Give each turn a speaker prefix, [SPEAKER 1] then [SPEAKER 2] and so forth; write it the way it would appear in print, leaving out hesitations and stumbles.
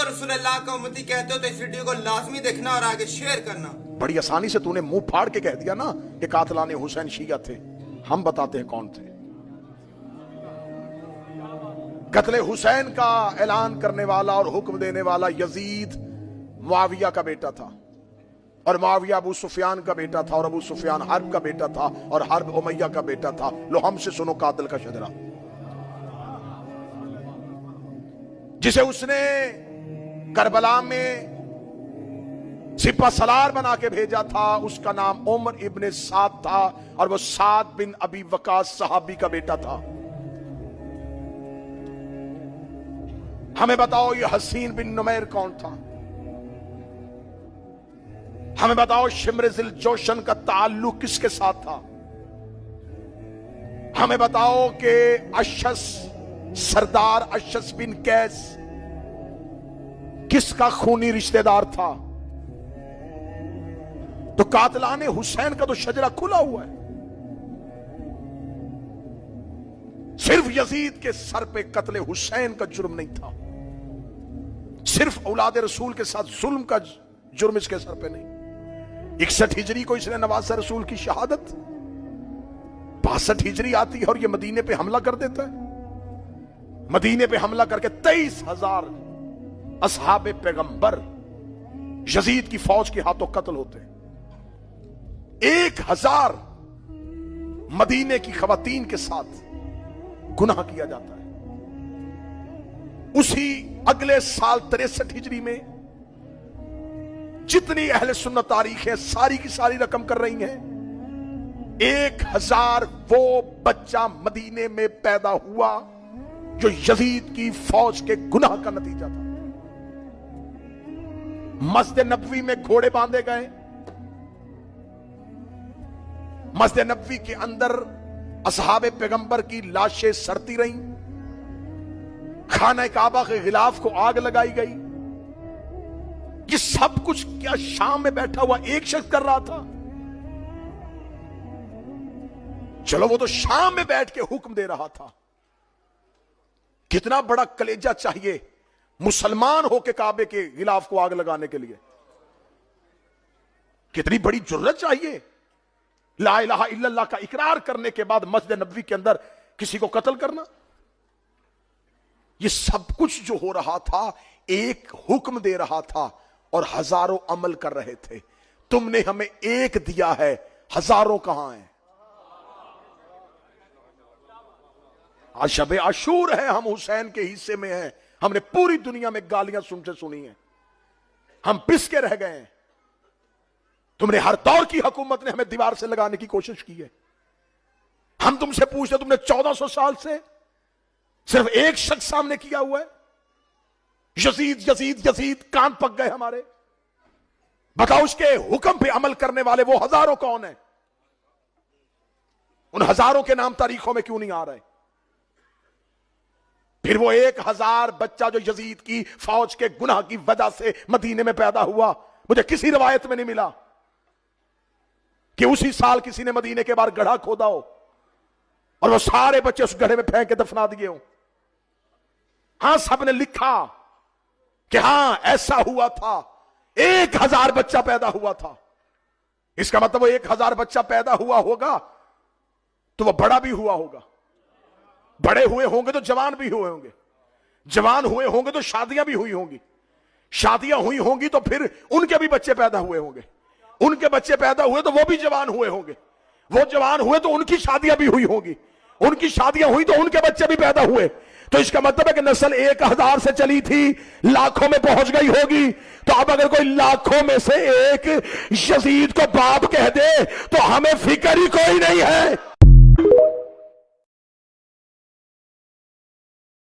[SPEAKER 1] को रसूलुल्लाह का उम्मती कहते हो तो इस वीडियो को लाजमी देखना और आगे शेयर करना।
[SPEAKER 2] बड़ी आसानी से तूने मुंह फाड़ के कह दिया ना कि कातलाने हुसैन शिया थे। हम बताते हैं कौन थे। कत्ले हुसैन का ऐलान करने वाला और हुक्म देने वाला यजीद मुआविया का बेटा था, और मुआविया अबू सुफियान का बेटा था, और अबू सुफियान हर्ब का बेटा था, और हर्ब उमैया का बेटा था। लो हमसे सुनो कातिल का शजरा। जिसे उसने करबला में सिपा सलार बना के भेजा था, उसका नाम उमर इब्ने साद था, और वो साद बिन अबी वकास सहाबी का बेटा था। हमें बताओ ये हसीन बिन नुमैर कौन था? हमें बताओ शिम्र जिल जोशन का ताल्लुक किसके साथ था? हमें बताओ कि अशस सरदार अशस बिन कैस किसका खूनी रिश्तेदार था? तो कातलाने हुसैन का तो शजरा खुला हुआ है। सिर्फ यजीद के सर पे कत्ले हुसैन का जुर्म नहीं था, सिर्फ औलाद रसूल के साथ जुल्म का जुर्म इसके सर पे नहीं। 61 हिजरी को इसने नवासा रसूल की शहादत, 62 हिजरी आती है और ये मदीने पे हमला कर देता है। मदीने पे हमला करके 23,000 असहाबे पैगंबर यजीद की फौज के हाथों कत्ल होते हैं। 1,000 मदीने की खवातीन के साथ गुनाह किया जाता है। उसी अगले साल 63 हिजरी में जितनी अहले सुन्नत तारीख है सारी की सारी रकम कर रही हैं, 1,000 वो बच्चा मदीने में पैदा हुआ जो यजीद की फौज के गुनाह का नतीजा था। मस्जिद नबवी में घोड़े बांधे गए, मस्जिद नबवी के अंदर असहाबे पैगंबर की लाशें सड़ती रहीं, खाना काबा के गिलाफ को आग लगाई गई। ये सब कुछ क्या शाम में बैठा हुआ एक शख्स कर रहा था? चलो वो तो शाम में बैठ के हुक्म दे रहा था। कितना बड़ा कलेजा चाहिए मुसलमान होके काबे के गिलाफ को आग लगाने के लिए? कितनी बड़ी जुर्रत चाहिए ला इलाहा इल्लल्लाह का इकरार करने के बाद मस्जिद नबवी के अंदर किसी को कत्ल करना? ये सब कुछ जो हो रहा था एक हुक्म दे रहा था और हजारों अमल कर रहे थे। तुमने हमें एक दिया है, हजारों कहां हैं? आज शबे आशूर है, हम हुसैन के हिस्से में हैं। हमने पूरी दुनिया में गालियां सुनते सुनी हैं, हम पिस के रह गए हैं। तुमने हर दौर की हुकूमत ने हमें दीवार से लगाने की कोशिश की है। हम तुमसे पूछते, तुमने 1400 साल से सिर्फ एक शख्स सामने किया हुआ है, यजीद यजीद यजीद, कान पक गए हमारे। बताओ उसके हुक्म पे अमल करने वाले वो हजारों कौन है? उन हजारों के नाम तारीखों में क्यों नहीं आ रहे? फिर वो 1,000 बच्चा जो यजीद की फौज के गुनाह की वजह से मदीने में पैदा हुआ, मुझे किसी रिवायत में नहीं मिला कि उसी साल किसी ने मदीने के बाहर गड्ढा खोदा हो और वो सारे बच्चे उस गड्ढे में फेंक के दफना दिए हो। हां, सबने लिखा कि हां ऐसा हुआ था, 1,000 बच्चा पैदा हुआ था। इसका मतलब वो 1,000 बच्चा पैदा हुआ होगा तो वो बड़ा भी हुआ होगा। बड़े हुए होंगे तो जवान भी हुए होंगे, जवान हुए होंगे तो शादियां भी हुई होंगी, शादियां हुई होंगी तो फिर उनके भी बच्चे पैदा हुए होंगे, उनके बच्चे पैदा हुए तो वो भी जवान हुए होंगे, वो जवान हुए तो उनकी शादियां भी हुई होंगी, उनकी शादियां हुई तो उनके बच्चे भी पैदा हुए। तो इसका मतलब है कि नस्ल 1,000 से चली थी, लाखों में पहुंच गई होगी। तो अब अगर कोई लाखों में से एक यजीद को बाप कह दे तो हमें फिक्र ही कोई नहीं है।